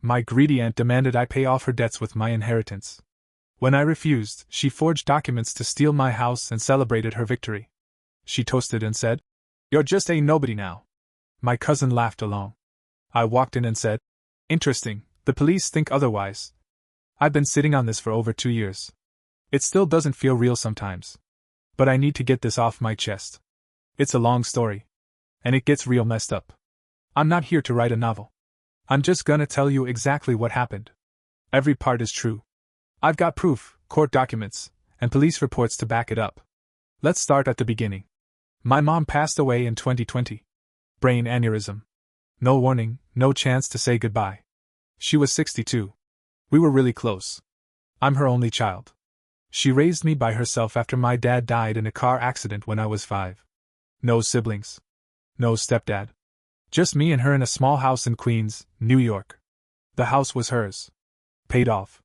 My greedy aunt demanded I pay off her debts with my inheritance. When I refused, she forged documents to steal my house and celebrated her victory. She toasted and said, "You're just a nobody now." My cousin laughed along. I walked in and said, "Interesting, the police think otherwise. I've been sitting on this for over 2 years. It still doesn't feel real sometimes. But I need to get this off my chest. It's a long story. And it gets real messed up. I'm not here to write a novel. I'm just gonna tell you exactly what happened. Every part is true. I've got proof, court documents, and police reports to back it up. Let's start at the beginning. My mom passed away in 2020. Brain aneurysm. No warning, no chance to say goodbye. She was 62. We were really close. I'm her only child. She raised me by herself after my dad died in a car accident when I was 5. No siblings. No stepdad. Just me and her in a small house in Queens, New York. The house was hers. Paid off.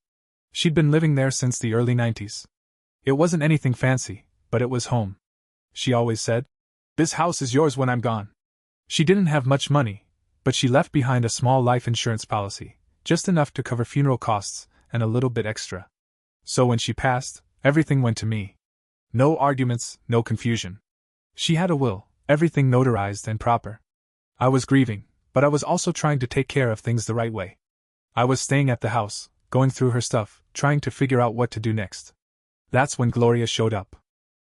She'd been living there since the early 90s. It wasn't anything fancy, but it was home. She always said, "This house is yours when I'm gone." She didn't have much money, but she left behind a small life insurance policy, just enough to cover funeral costs and a little bit extra. So when she passed, everything went to me. No arguments, no confusion. She had a will, everything notarized and proper. I was grieving, but I was also trying to take care of things the right way. I was staying at the house, going through her stuff, trying to figure out what to do next. That's when Gloria showed up.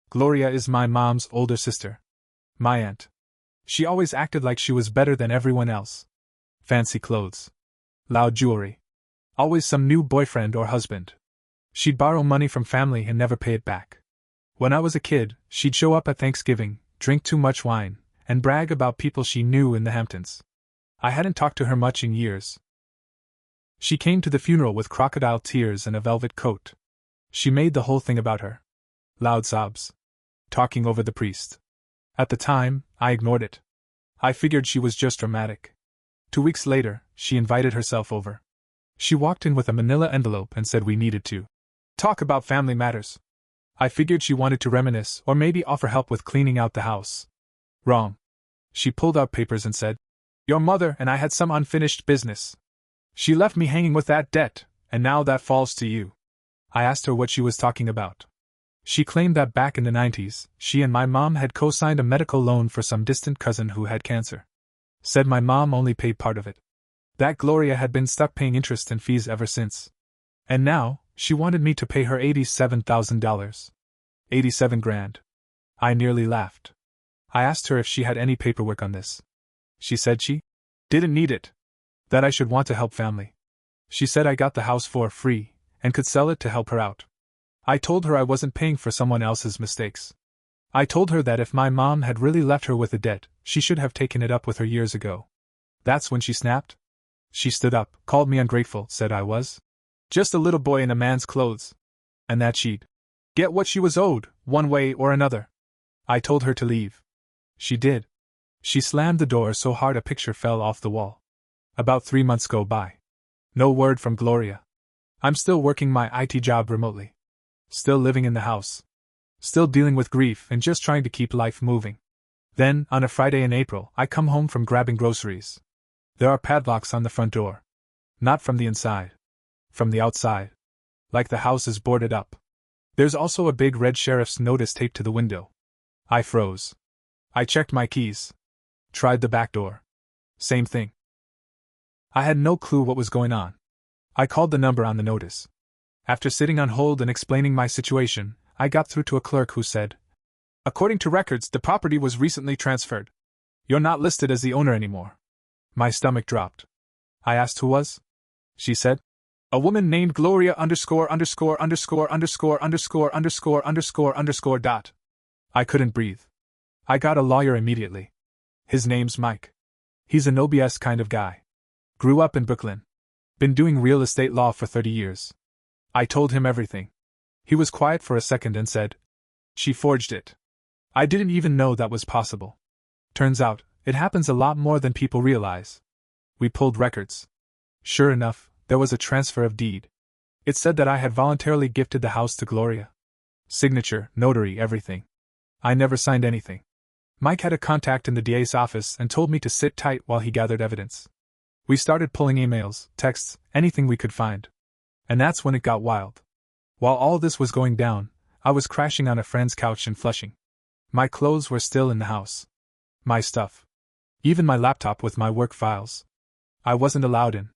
Gloria is my mom's older sister. My aunt. She always acted like she was better than everyone else. Fancy clothes. Loud jewelry. Always some new boyfriend or husband. She'd borrow money from family and never pay it back. When I was a kid, she'd show up at Thanksgiving, drink too much wine, and brag about people she knew in the Hamptons. I hadn't talked to her much in years. She came to the funeral with crocodile tears and a velvet coat. She made the whole thing about her. Loud sobs. Talking over the priest. At the time, I ignored it. I figured she was just dramatic. 2 weeks later, she invited herself over. She walked in with a manila envelope and said we needed to talk about family matters. I figured she wanted to reminisce or maybe offer help with cleaning out the house. Wrong. She pulled out papers and said, "Your mother and I had some unfinished business. She left me hanging with that debt, and now that falls to you." I asked her what she was talking about. She claimed that back in the 90s, she and my mom had co-signed a medical loan for some distant cousin who had cancer. Said my mom only paid part of it. That Gloria had been stuck paying interest and fees ever since. And now, she wanted me to pay her $87,000. 87 grand. I nearly laughed. I asked her if she had any paperwork on this. She said she didn't need it. That I should want to help family. She said I got the house for free, and could sell it to help her out. I told her I wasn't paying for someone else's mistakes. I told her that if my mom had really left her with a debt, she should have taken it up with her years ago. That's when she snapped. She stood up, called me ungrateful, said I was just a little boy in a man's clothes. And that she'd get what she was owed, one way or another. I told her to leave. She did. She slammed the door so hard a picture fell off the wall. About 3 months go by. No word from Gloria. I'm still working my IT job remotely. Still living in the house. Still dealing with grief and just trying to keep life moving. Then, on a Friday in April, I come home from grabbing groceries. There are padlocks on the front door. Not from the inside. From the outside. Like the house is boarded up. There's also a big red sheriff's notice taped to the window. I froze. I checked my keys. Tried the back door. Same thing. I had no clue what was going on. I called the number on the notice. After sitting on hold and explaining my situation, I got through to a clerk who said, "According to records, the property was recently transferred. You're not listed as the owner anymore." My stomach dropped. I asked who was. She said, "A woman named Gloria ___________________________________________________________________________________________ I couldn't breathe. I couldn't breathe. I got a lawyer immediately. His name's Mike. He's a no BS kind of guy. Grew up in Brooklyn. Been doing real estate law for 30 years. I told him everything. He was quiet for a second and said, "She forged it." I didn't even know that was possible. Turns out, it happens a lot more than people realize. We pulled records. Sure enough, there was a transfer of deed. It said that I had voluntarily gifted the house to Gloria. Signature, notary, everything. I never signed anything. Mike had a contact in the DA's office and told me to sit tight while he gathered evidence. We started pulling emails, texts, anything we could find. And that's when it got wild. While all this was going down, I was crashing on a friend's couch in Flushing. My clothes were still in the house. My stuff. Even my laptop with my work files. I wasn't allowed in.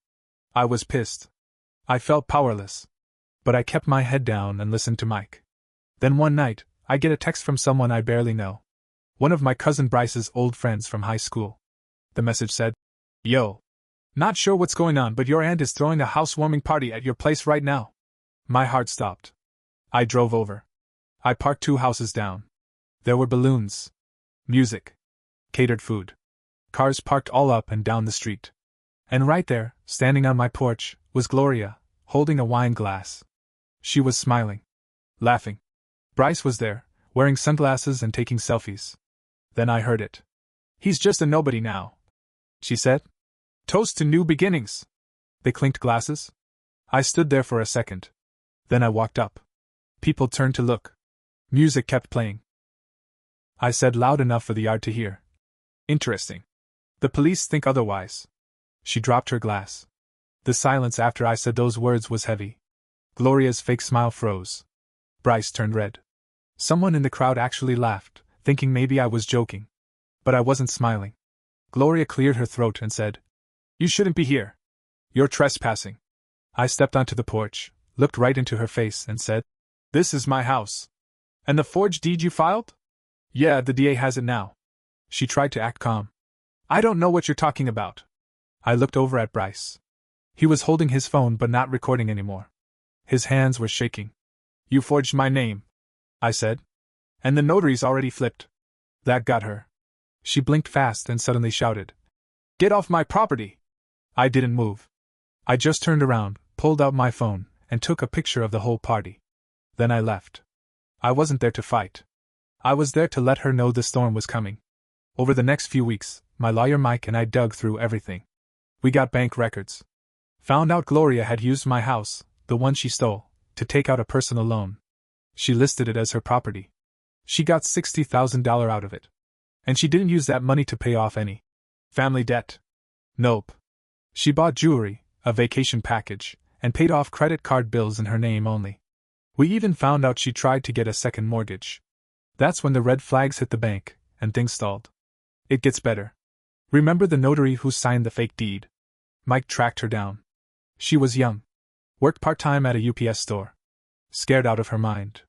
I was pissed. I felt powerless. But I kept my head down and listened to Mike. Then one night, I get a text from someone I barely know. One of my cousin Bryce's old friends from high school. The message said, "Yo. Not sure what's going on, but your aunt is throwing a housewarming party at your place right now." My heart stopped. I drove over. I parked 2 houses down. There were balloons. Music. Catered food. Cars parked all up and down the street. And right there, standing on my porch, was Gloria, holding a wine glass. She was smiling. Laughing. Bryce was there, wearing sunglasses and taking selfies. Then I heard it. "He's just a nobody now," she said. "Toast to new beginnings." They clinked glasses. I stood there for a second. Then I walked up. People turned to look. Music kept playing. I said loud enough for the yard to hear. "Interesting. The police think otherwise." She dropped her glass. The silence after I said those words was heavy. Gloria's fake smile froze. Bryce turned red. Someone in the crowd actually laughed, thinking maybe I was joking. But I wasn't smiling. Gloria cleared her throat and said, "You shouldn't be here. You're trespassing." I stepped onto the porch, looked right into her face, and said, "This is my house." "And the forged deed you filed?" "Yeah, the DA has it now." She tried to act calm. "I don't know what you're talking about." I looked over at Bryce. He was holding his phone but not recording anymore. His hands were shaking. "You forged my name," I said. "And the notary's already flipped." That got her. She blinked fast and suddenly shouted, "Get off my property!" I didn't move. I just turned around, pulled out my phone, and took a picture of the whole party. Then I left. I wasn't there to fight. I was there to let her know the storm was coming. Over the next few weeks, my lawyer Mike and I dug through everything. We got bank records. Found out Gloria had used my house, the one she stole, to take out a personal loan. She listed it as her property. She got $60,000 out of it. And she didn't use that money to pay off any family debt. Nope. She bought jewelry, a vacation package, and paid off credit card bills in her name only. We even found out she tried to get a second mortgage. That's when the red flags hit the bank, and things stalled. It gets better. Remember the notary who signed the fake deed? Mike tracked her down. She was young. Worked part-time at a UPS store. Scared out of her mind.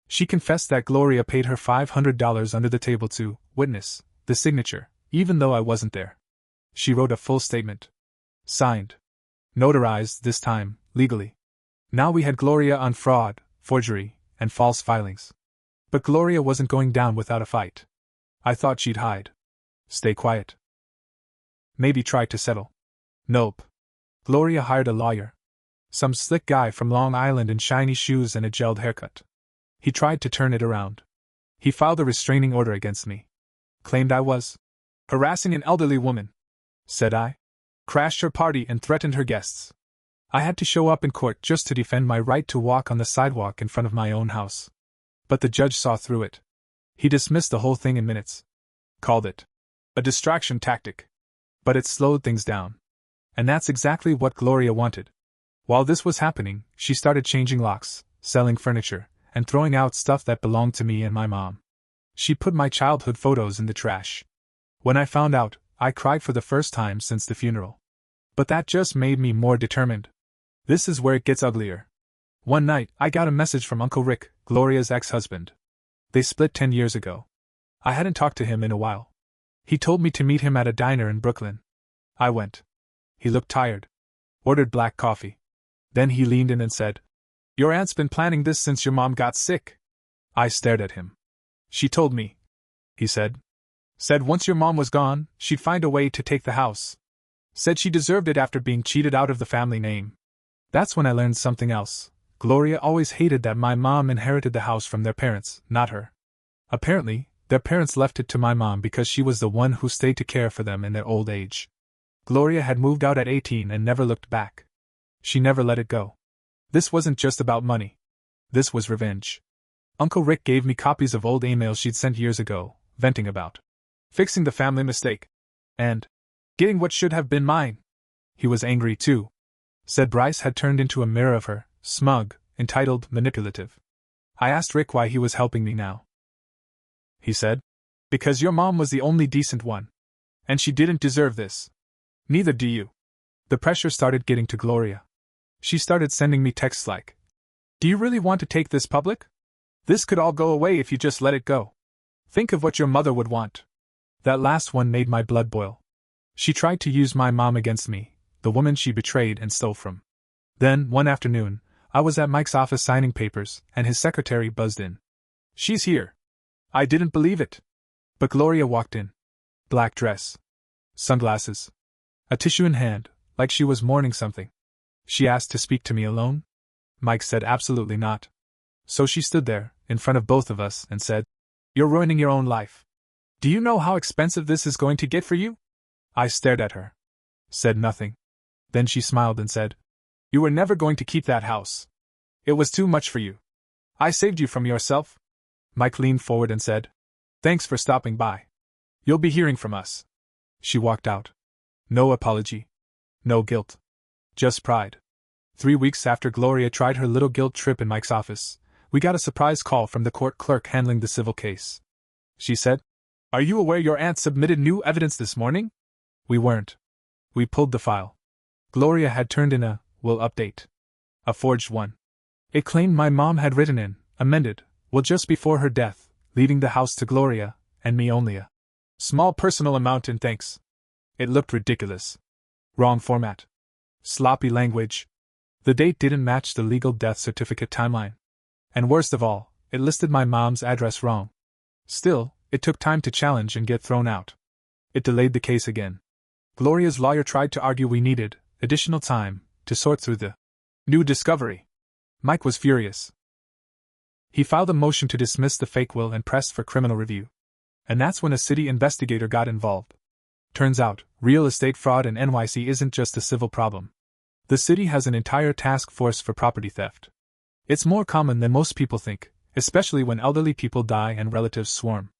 She confessed that Gloria paid her $500 under the table to witness the signature, even though I wasn't there. She wrote a full statement. Signed. Notarized this time, legally. Now we had Gloria on fraud, forgery, and false filings. But Gloria wasn't going down without a fight. I thought she'd hide. Stay quiet. Maybe try to settle. Nope. Gloria hired a lawyer. Some slick guy from Long Island in shiny shoes and a gelled haircut. He tried to turn it around. He filed a restraining order against me. Claimed I was harassing an elderly woman, said I. Crashed her party and threatened her guests. I had to show up in court just to defend my right to walk on the sidewalk in front of my own house. But the judge saw through it. He dismissed the whole thing in minutes. Called it a distraction tactic. But it slowed things down. And that's exactly what Gloria wanted. While this was happening, she started changing locks, selling furniture, and throwing out stuff that belonged to me and my mom. She put my childhood photos in the trash. When I found out, I cried for the first time since the funeral. But that just made me more determined. This is where it gets uglier. One night, I got a message from Uncle Rick, Gloria's ex-husband. They split 10 years ago. I hadn't talked to him in a while. He told me to meet him at a diner in Brooklyn. I went. He looked tired. Ordered black coffee. Then he leaned in and said, "Your aunt's been planning this since your mom got sick." I stared at him. "She told me," he said. "Said once your mom was gone, she'd find a way to take the house. Said she deserved it after being cheated out of the family name." That's when I learned something else. Gloria always hated that my mom inherited the house from their parents, not her. Apparently, their parents left it to my mom because she was the one who stayed to care for them in their old age. Gloria had moved out at 18 and never looked back. She never let it go. This wasn't just about money. This was revenge. Uncle Rick gave me copies of old emails she'd sent years ago, venting about fixing the family mistake and getting what should have been mine. He was angry too. Said Bryce had turned into a mirror of her, smug, entitled, manipulative. I asked Rick why he was helping me now. He said, because your mom was the only decent one. And she didn't deserve this. Neither do you. The pressure started getting to Gloria. She started sending me texts like, do you really want to take this public? This could all go away if you just let it go. Think of what your mother would want. That last one made my blood boil. She tried to use my mom against me, the woman she betrayed and stole from. Then, one afternoon, I was at Mike's office signing papers, and his secretary buzzed in. She's here. I didn't believe it. But Gloria walked in. Black dress. Sunglasses. A tissue in hand, like she was mourning something. She asked to speak to me alone? Mike said absolutely not. So she stood there, in front of both of us, and said, you're ruining your own life. Do you know how expensive this is going to get for you? I stared at her. Said nothing. Then she smiled and said, you were never going to keep that house. It was too much for you. I saved you from yourself. Mike leaned forward and said, thanks for stopping by. You'll be hearing from us. She walked out. No apology. No guilt. Just pride. 3 weeks after Gloria tried her little guilt trip in Mike's office, we got a surprise call from the court clerk handling the civil case. She said, are you aware your aunt submitted new evidence this morning? We weren't. We pulled the file. Gloria had turned in a will update. A forged one. It claimed my mom had written in, amended, will just before her death, leaving the house to Gloria, and me only a small personal amount in thanks. It looked ridiculous. Wrong format. Sloppy language. The date didn't match the legal death certificate timeline. And worst of all, it listed my mom's address wrong. Still, it took time to challenge and get thrown out. It delayed the case again. Gloria's lawyer tried to argue we needed additional time to sort through the new discovery. Mike was furious. He filed a motion to dismiss the fake will and pressed for criminal review. And that's when a city investigator got involved. Turns out, real estate fraud in NYC isn't just a civil problem. The city has an entire task force for property theft. It's more common than most people think, especially when elderly people die and relatives swarm.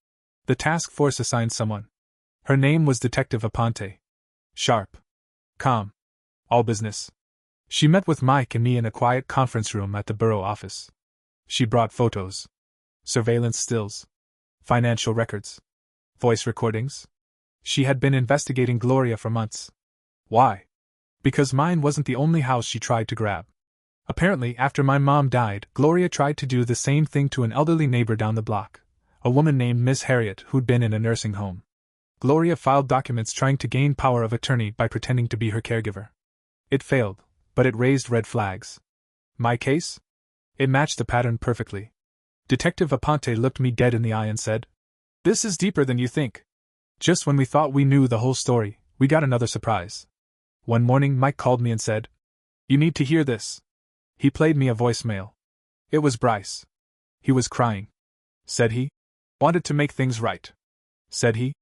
The task force assigned someone. Her name was Detective Aponte. Sharp. Calm. All business. She met with Mike and me in a quiet conference room at the borough office. She brought photos. Surveillance stills. Financial records. Voice recordings. She had been investigating Gloria for months. Why? Because mine wasn't the only house she tried to grab. Apparently, after my mom died, Gloria tried to do the same thing to an elderly neighbor down the block, a woman named Miss Harriet who'd been in a nursing home. Gloria filed documents trying to gain power of attorney by pretending to be her caregiver. It failed, but it raised red flags. My case? It matched the pattern perfectly. Detective Aponte looked me dead in the eye and said, this is deeper than you think. Just when we thought we knew the whole story, we got another surprise. One morning Mike called me and said, you need to hear this. He played me a voicemail. It was Bryce. He was crying. Said he wanted to make things right. Said he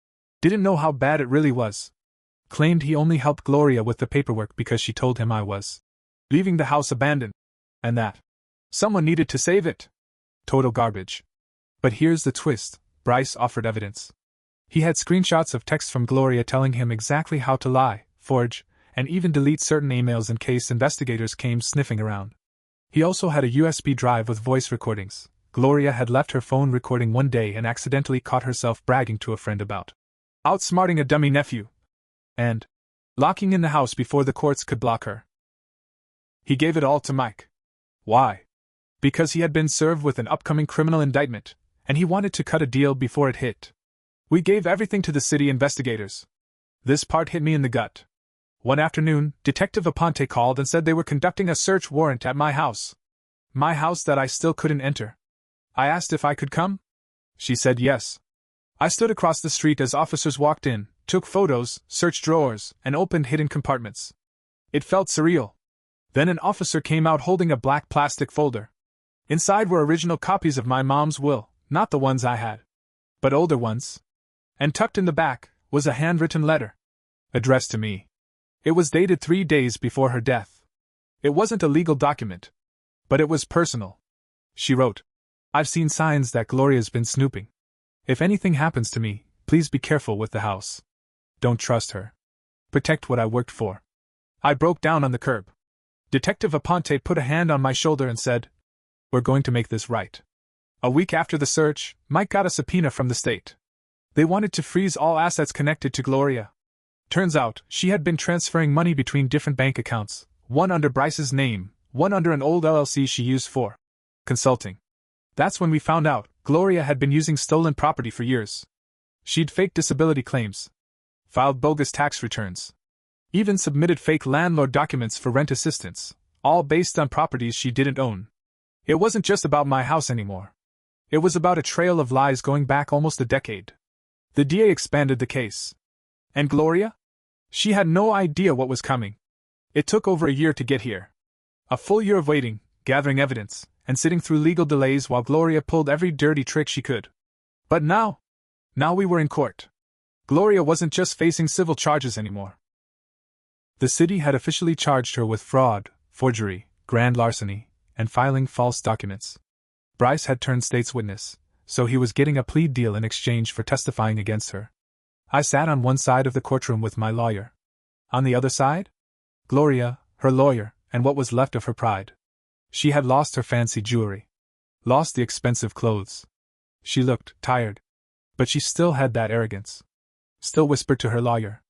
didn't know how bad it really was. Claimed he only helped Gloria with the paperwork because she told him I was leaving the house abandoned. And that someone needed to save it. Total garbage. But here's the twist, Bryce offered evidence. He had screenshots of texts from Gloria telling him exactly how to lie, forge, and even delete certain emails in case investigators came sniffing around. He also had a USB drive with voice recordings. Gloria had left her phone recording one day and accidentally caught herself bragging to a friend about outsmarting a dummy nephew and locking in the house before the courts could block her. He gave it all to Mike. Why? Because he had been served with an upcoming criminal indictment, and he wanted to cut a deal before it hit. We gave everything to the city investigators. This part hit me in the gut. One afternoon, Detective Aponte called and said they were conducting a search warrant at my house. My house that I still couldn't enter. I asked if I could come. She said yes. I stood across the street as officers walked in, took photos, searched drawers, and opened hidden compartments. It felt surreal. Then an officer came out holding a black plastic folder. Inside were original copies of my mom's will, not the ones I had, but older ones. And tucked in the back was a handwritten letter, addressed to me. It was dated 3 days before her death. It wasn't a legal document, but it was personal. She wrote, I've seen signs that Gloria's been snooping. If anything happens to me, please be careful with the house. Don't trust her. Protect what I worked for. I broke down on the curb. Detective Aponte put a hand on my shoulder and said, "We're going to make this right." A week after the search, Mike got a subpoena from the state. They wanted to freeze all assets connected to Gloria. Turns out, she had been transferring money between different bank accounts, one under Bryce's name, one under an old LLC she used for consulting. That's when we found out Gloria had been using stolen property for years. She'd faked disability claims, filed bogus tax returns, even submitted fake landlord documents for rent assistance, all based on properties she didn't own. It wasn't just about my house anymore. It was about a trail of lies going back almost a decade. The DA expanded the case. And Gloria? She had no idea what was coming. It took over a year to get here. A full year of waiting, gathering evidence, and sitting through legal delays while Gloria pulled every dirty trick she could. But now we were in court. Gloria wasn't just facing civil charges anymore. The city had officially charged her with fraud, forgery, grand larceny, and filing false documents. Bryce had turned state's witness, so he was getting a plea deal in exchange for testifying against her. I sat on one side of the courtroom with my lawyer. On the other side? Gloria, her lawyer, and what was left of her pride. She had lost her fancy jewelry. Lost the expensive clothes. She looked tired. But she still had that arrogance. Still whispered to her lawyer.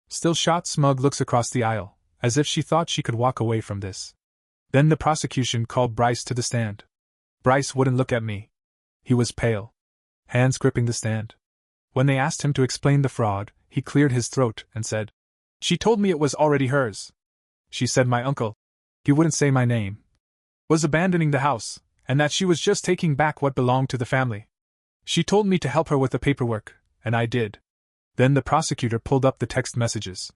Still shot smug looks across the aisle, as if she thought she could walk away from this. Then the prosecution called Bryce to the stand. Bryce wouldn't look at me. He was pale. Hands gripping the stand. When they asked him to explain the fraud, he cleared his throat and said, "She told me it was already hers. She said my uncle," he wouldn't say my name, "was abandoning the house, and that she was just taking back what belonged to the family. She told me to help her with the paperwork, and I did." Then the prosecutor pulled up the text messages.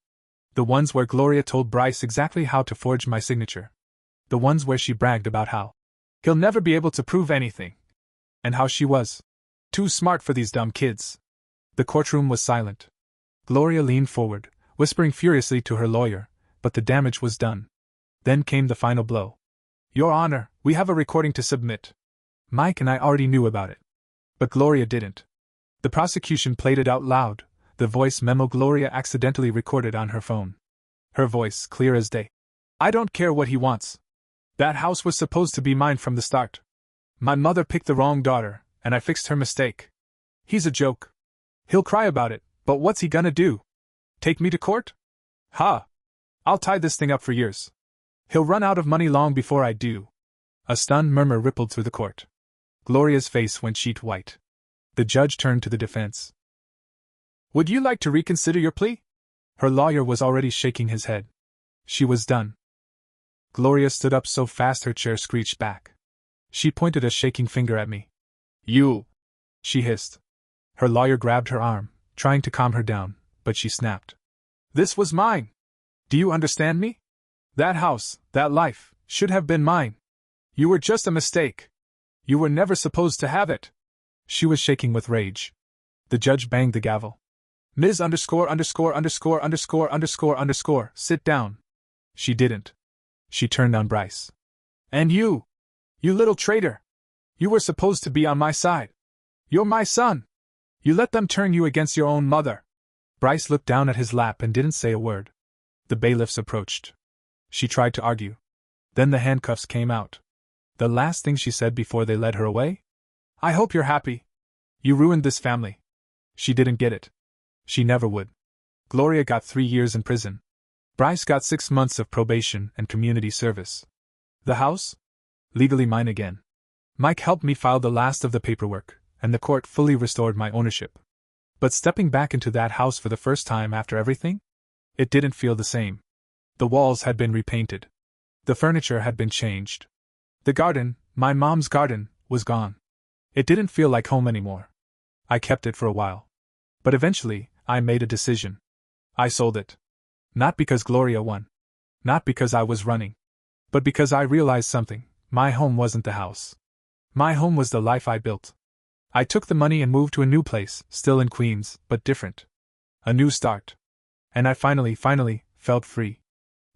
The ones where Gloria told Bryce exactly how to forge my signature. The ones where she bragged about how he'll never be able to prove anything. And how she was too smart for these dumb kids. The courtroom was silent. Gloria leaned forward, whispering furiously to her lawyer, but the damage was done. Then came the final blow. "Your Honor, we have a recording to submit." Mike and I already knew about it. But Gloria didn't. The prosecution played it out loud, the voice memo Gloria accidentally recorded on her phone. Her voice clear as day. "I don't care what he wants. That house was supposed to be mine from the start. My mother picked the wrong daughter, and I fixed her mistake. He's a joke. He'll cry about it, but what's he gonna do? Take me to court? Ha! I'll tie this thing up for years. He'll run out of money long before I do." A stunned murmur rippled through the court. Gloria's face went sheet white. The judge turned to the defense. "Would you like to reconsider your plea?" Her lawyer was already shaking his head. She was done. Gloria stood up so fast her chair screeched back. She pointed a shaking finger at me. "You!" she hissed. Her lawyer grabbed her arm, trying to calm her down, but she snapped. "This was mine. Do you understand me? That house, that life, should have been mine. You were just a mistake. You were never supposed to have it." She was shaking with rage. The judge banged the gavel. "Ms. _________, sit down." She didn't. She turned on Bryce. "And you little traitor! You were supposed to be on my side. You're my son. You let them turn you against your own mother." Bryce looked down at his lap and didn't say a word. The bailiffs approached. She tried to argue. Then the handcuffs came out. The last thing she said before they led her away? "I hope you're happy. You ruined this family." She didn't get it. She never would. Gloria got 3 years in prison. Bryce got 6 months of probation and community service. The house? Legally mine again. Mike helped me file the last of the paperwork, and the court fully restored my ownership. But stepping back into that house for the first time after everything? It didn't feel the same. The walls had been repainted. The furniture had been changed. The garden, my mom's garden, was gone. It didn't feel like home anymore. I kept it for a while. But eventually, I made a decision. I sold it. Not because Gloria won. Not because I was running. But because I realized something. My home wasn't the house. My home was the life I built. I took the money and moved to a new place, still in Queens, but different. A new start. And I finally felt free.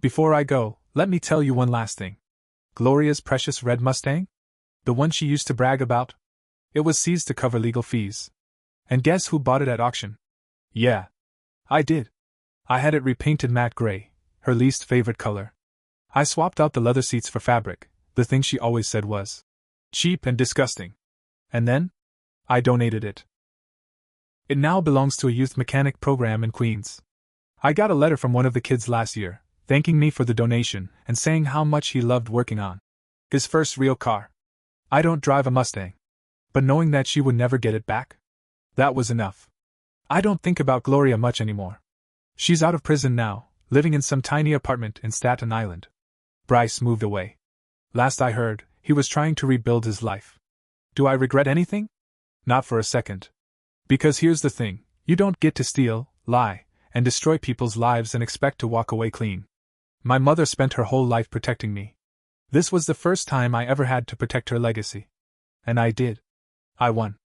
Before I go, let me tell you one last thing. Gloria's precious red Mustang? The one she used to brag about? It was seized to cover legal fees. And guess who bought it at auction? Yeah. I did. I had it repainted matte gray, her least favorite color. I swapped out the leather seats for fabric, the thing she always said was cheap and disgusting. And then? I donated it. It now belongs to a youth mechanic program in Queens. I got a letter from one of the kids last year, thanking me for the donation and saying how much he loved working on his first real car. I don't drive a Mustang. But knowing that she would never get it back? That was enough. I don't think about Gloria much anymore. She's out of prison now, living in some tiny apartment in Staten Island. Bryce moved away. Last I heard, he was trying to rebuild his life. Do I regret anything? Not for a second. Because here's the thing, you don't get to steal, lie, and destroy people's lives and expect to walk away clean. My mother spent her whole life protecting me. This was the first time I ever had to protect her legacy. And I did. I won.